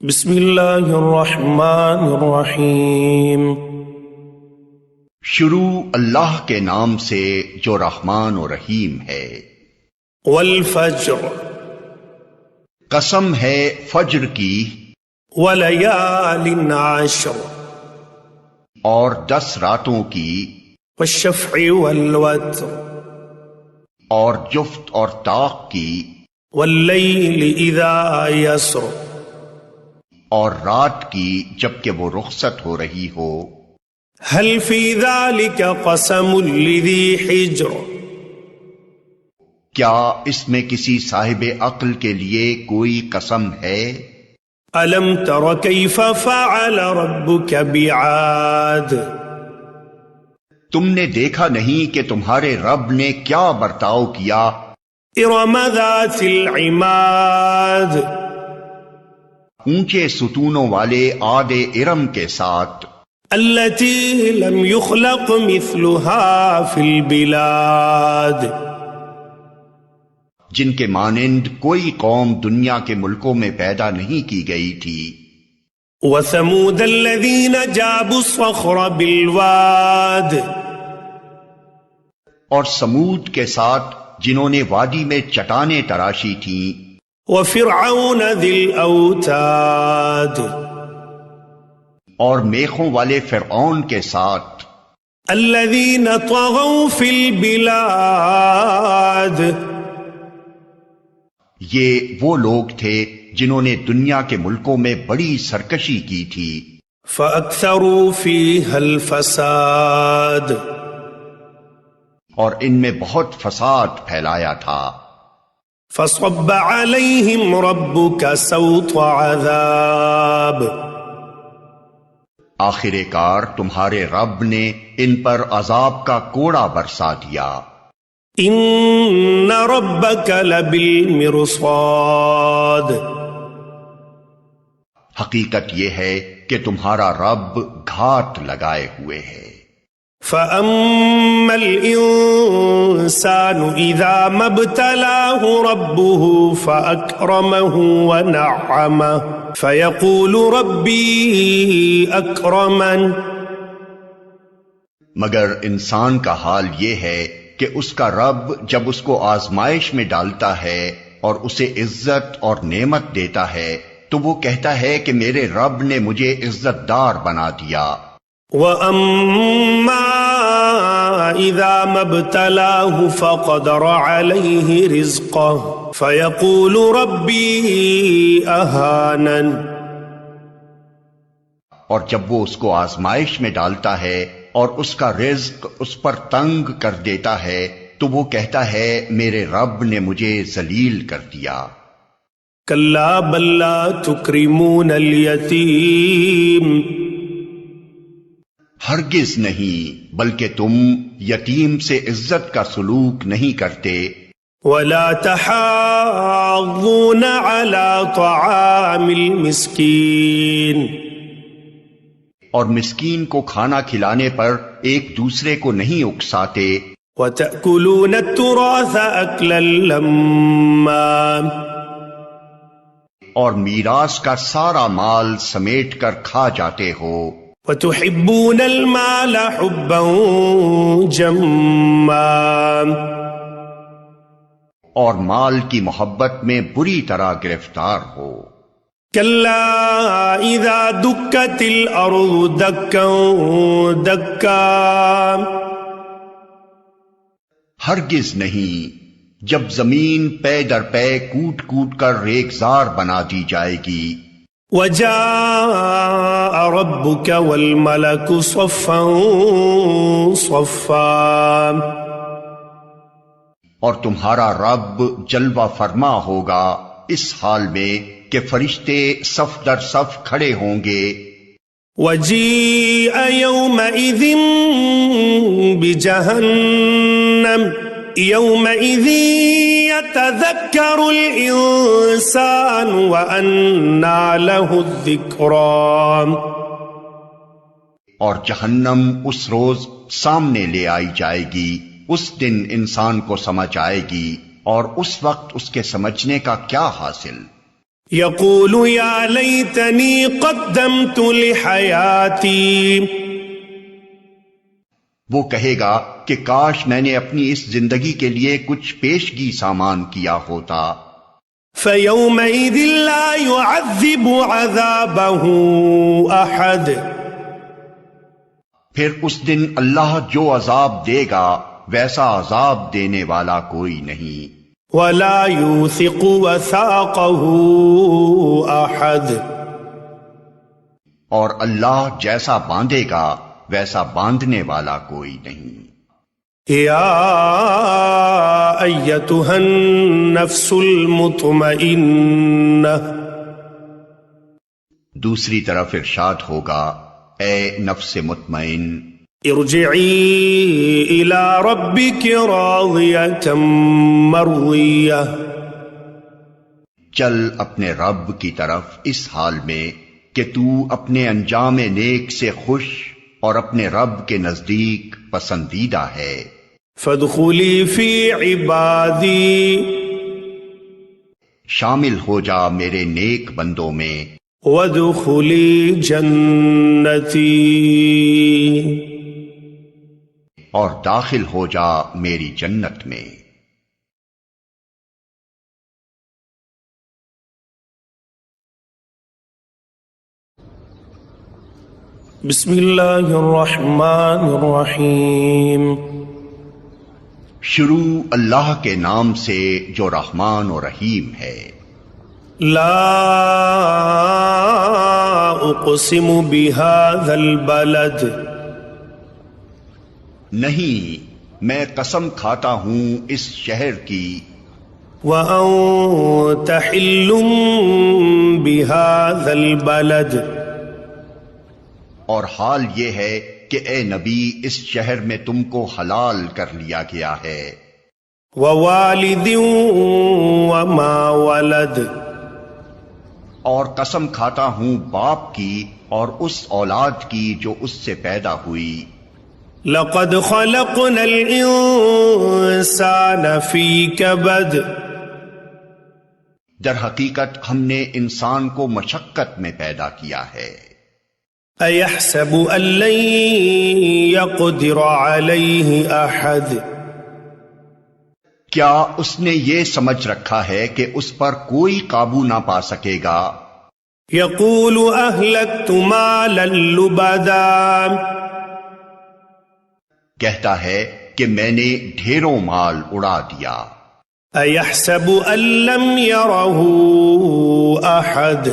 بسم اللہ الرحمن الرحیم۔ شروع اللہ کے نام سے جو رحمان و رحیم ہے۔ والفجر، قسم ہے فجر کی، ولیال عشر، اور 10 راتوں کی، والشفع والوتر، اور جفت اور طاق کی، واللیل اذا یسر، اور رات کی جبکہ وہ رخصت ہو رہی ہو۔ هل فی ذلک قسم لذی حجر، کیا اس میں کسی صاحب عقل کے لیے کوئی قسم ہے؟ الم تر کیف فعل ربک بعاد، تم نے دیکھا نہیں کہ تمہارے رب نے کیا برتاؤ کیا ارم ذات العماد، اونچے ستونوں والے عاد ارم کے ساتھ، التي لم يخلق مثلها في البلاد، جن کے مانند کوئی قوم دنیا کے ملکوں میں پیدا نہیں کی گئی تھی۔ وثمود الذين جابوا الصخر بالواد، اور سمود کے ساتھ جنہوں نے وادی میں چٹانیں تراشی تھیں۔ وفرعون ذي الاوتاد، اور میخوں والے فرعون کے ساتھ، الذين طغوا في البلاد، یہ وہ لوگ تھے جنہوں نے دنیا کے ملکوں میں بڑی سرکشی کی تھی۔ فأكثروا فيها الفساد، اور ان میں بہت فساد پھیلایا تھا۔ فصب عليهم ربك سوط عذاب، آخر کار تمہارے رب نے ان پر عذاب کا کوڑا برسا دیا۔ ان ربك لبالمرصاد، حقیقت یہ ہے کہ تمہارا رب گھات لگائے ہوئے ہے۔ فأما الإنسان إذا ما ابتلاه ربه فأكرمه ونعمه فيقول ربي أكرمن، مگر انسان کا حال یہ ہے کہ اس کا رب جب اس کو آزمائش میں ڈالتا ہے اور اسے عزت اور نعمت دیتا ہے تو وہ کہتا ہے کہ میرے رب نے مجھے عزت دار بنا دیا۔ وَأَمَّا إِذَا مَا ابْتَلَاهُ فَقَدَرَ عَلَيْهِ رِزْقَهُ فَيَقُولُ رَبِّي أَهَانَنِ، اور جب وہ اس کو آزمائش میں ڈالتا ہے اور اس کا رزق اس پر تنگ کر دیتا ہے تو وہ کہتا ہے میرے رب نے مجھے ذلیل کر دیا۔ كَلَّا بَل لَّا تُكْرِمُونَ الْيَتِيمَ، ہرگز نہیں، بلکہ تم یتیم سے عزت کا سلوک نہیں کرتے۔ وَلَا تَحَاضُّونَ عَلَى طَعَامِ الْمِسْكِينِ، اور مسکین کو کھانا کھلانے پر ایک دوسرے کو نہیں اکساتے۔ وَتَأْكُلُونَ التُّرَاثَ أَكْلًا لَمًّا، اور میراث کا سارا مال سمیٹ کر کھا جاتے ہو۔ وَتُحِبُّونَ الْمَالَ حُبًّا جَمًّا، اور مال کی محبت میں بری طرح گرفتار ہو۔ كَلَّا إِذَا دُكَّتِ الْأَرْضُ دَكًّا دَكًّا، ہرگز نہیں، جب زمین پے در پے کوٹ کوٹ کر ریگزار بنا دی جائے گی۔ وَجَاءَ رَبُّكَ وَالْمَلَكُ صَفًّا صَفًّا، اور تمہارا رب جلوہ فرما ہوگا اس حال میں کہ فرشتے صف در صف کھڑے ہوں گے۔ وَجِيءَ يَوْمَئِذٍ بِجَهَنَّمَ يَوْمَئِذٍ يَتَذَكَّرُ الْإِنسَانُ وَأَنَّى لَهُ الذِّكْرَى، اور جہنم اس روز سامنے لے آئی جائے گی، اس دن انسان کو سمجھ آئے گی، اور اس وقت اس کے سمجھنے کا کیا حاصل۔ يقول يا ليتني قدمت لحياتي وہ کہے گا کہ کاش میں نے اپنی اس زندگی کے لیے کچھ پیشگی سامان کیا ہوتا. فيومئذ لا يعذب عذابه أحد پھر اس دن اللہ جو عذاب دے گا ویسا عذاب دینے والا کوئی نہیں. ولا يوثق وثاقه أحد اور اللہ جیسا باندھے گا ویسا باندھنے والا کوئی نہیں. يا أيتها النفس المطمئنة دوسری طرف ارشاد ہوگا اے نفس مطمئن ارجعي إلى ربك راضية مرضية چل اپنے رب کی طرف اس حال میں کہ تو اپنے انجام نیک سے خوش اور اپنے رب کے نزدیک پسندیدہ ہے. فادخلی فی عبادی شامل ہو جا میرے نیک بندوں میں. وادخلی جنتی اور داخل ہو جا میری جنت میں. بسم اللہ الرحمن الرحیم شروع اللہ کے نام سے جو رحمان و رحیم ہے. لا اقسم بهذا البلد نہیں میں قسم کھاتا ہوں اس شہر کی. وأنت حل بهذا البلد اور حال یہ ہے کہ اے نبی اس شہر میں تم کو حلال کر لیا گیا ہے. ووالد وما ولد اور قسم کھاتا ہوں باپ کی اور اس اولاد کی جو اس سے پیدا ہوئی. لقد خلقنا الانسان في كبد در حقیقت ہم نے انسان کو مشقت میں پیدا کیا ہے. أيحسب أن لن يقدر عليه أحد کیا اس نے یہ سمجھ رکھا ہے کہ اس پر کوئی قابو نہ پا سکے گا. يقول أهلكت مالا لبدا کہتا ہے کہ میں نے ڈھیروں مال اڑا دیا. أيحسب أن لم يره أحد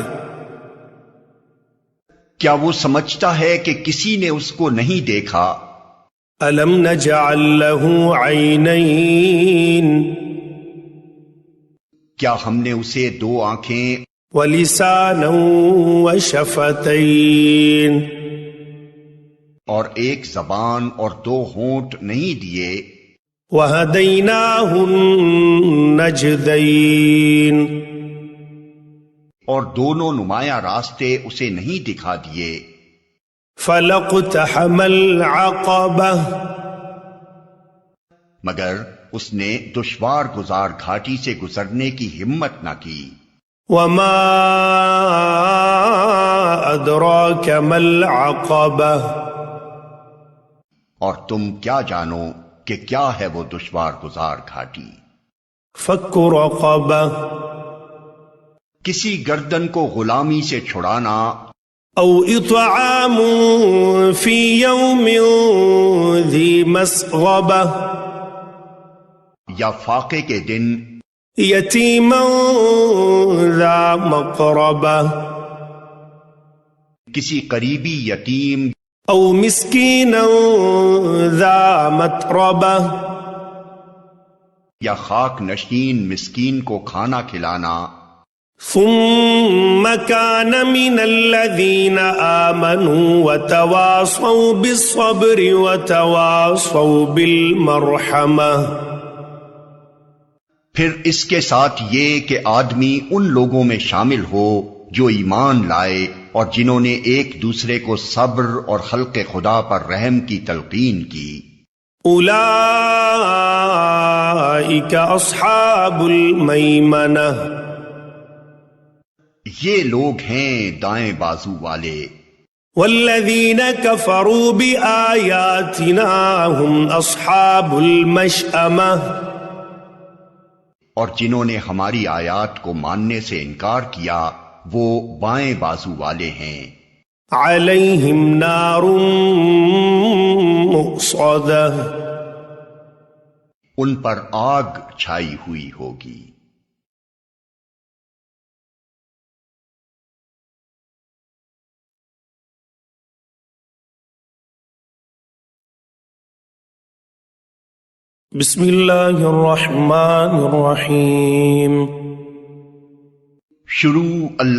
کیا وہ سمجھتا ہے کہ کسی نے اس کو نہیں دیکھا. ألم نجعل له عينين کیا ہم نے اسے 2 آنکھیں ولسانا وشفتين اور 1 زبان اور 2 ہونٹ نہیں دیے. وهديناه النجدين اور دونوں نمایاں راستے اسے نہیں دکھا دیے. فلاقتحم العقبة مگر اس نے دشوار گزار گھاٹی سے گزرنے کی ہمت نہ کی. وما أدراك ما العقبة اور تم کیا جانو کہ کیا ہے وہ دشوار گزار گھاٹی. فك رقبة کسی گردن کو غلامی سے چھڑانا او اطعام في يوم ذي مسغبة یا فاقے کے دن یتیما ذا مقربة کسی قریبی یتیم او مسکینا ذا متربة یا خاک نشین مسکین کو کھانا کھلانا. ثم كان من الذين آمنوا وتواصوا بالصبر وتواصوا بالمرحمة پھر اس کے ساتھ یہ کہ آدمی ان لوگوں میں شامل ہو جو ایمان لائے اور جنہوں نے ایک دوسرے کو صبر اور خلق خدا پر رحم کی تلقین کی. اولئک اصحاب المیمنہ یہ لوگ ہیں دائیں بازو والے، والذین کفروا بآیاتنا هم اصحاب المشأمہ، اور جنہوں نے ہماری آیات کو ماننے سے انکار کیا وہ بائیں بازو والے ہیں، علیہم نار مؤصدہ، ان پر آگ چھائی ہوئی ہوگی۔ بسم اللہ الرحمن الرحیم۔ شروع اللہ